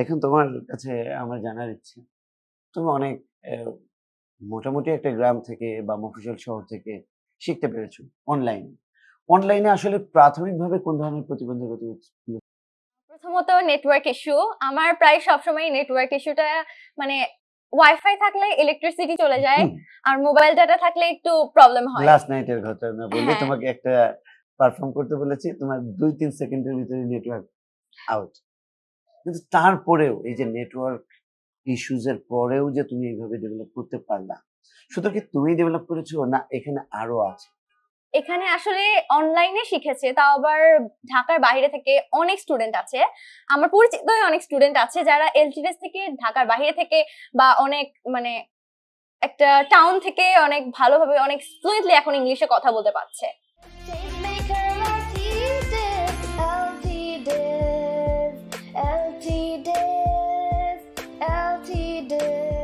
এখন তোমার কাছে আমার জানার ইচ্ছে, তুমি অনেক মোটামুটি একটা গ্রাম থেকে বা মফস্বল শহর থেকে শিখতে পেরেছো অনলাইনে। অনলাইনে আসলে প্রাথমিকভাবে কোন ধরনের প্রতিবন্ধকতা ছিল? প্রথমত নেটওয়ার্ক ইস্যু। আমার প্রায় সবসময় নেটওয়ার্ক ইস্যুটা মানে ওয়াইফাই থাকলে ইলেকট্রিসিটি চলে যায়। হুম, আর মোবাইল ডাটা থাকলে একটু প্রবলেম হয়। লাস্ট নাইট এর ঘটনা বলি। হ্যাঁ, তোমাকে একটা পারফর্ম করতে বলেছি। তোমার ২-৩ সেকেন্ডের ভিতরে নেটওয়ার্ক আউট। কিন্তু তারপরেও এই যে নেটওয়ার্ক ইস্যুস এর পরেও যে তুমি এইভাবে ডেভেলপ করতে পারলা, শুধু কি তুমিই ডেভেলপ করেছো না এখানে আরো আছে? এখানে আসলে অনলাইনে শিখেছে, তাও আবার ঢাকার বাইরে থেকে অনেক স্টুডেন্ট আছে। আমার পরিচিতই অনেক স্টুডেন্ট আছে যারা এলটিএস থেকে ঢাকার বাইরে থেকে বা অনেক মানে একটা টাউন থেকে অনেক ভালোভাবে অনেক ফ্লুয়েন্টলি এখন ইংলিশে কথা বলতে পারছে। LT Dev, LT Dev, LT Dev.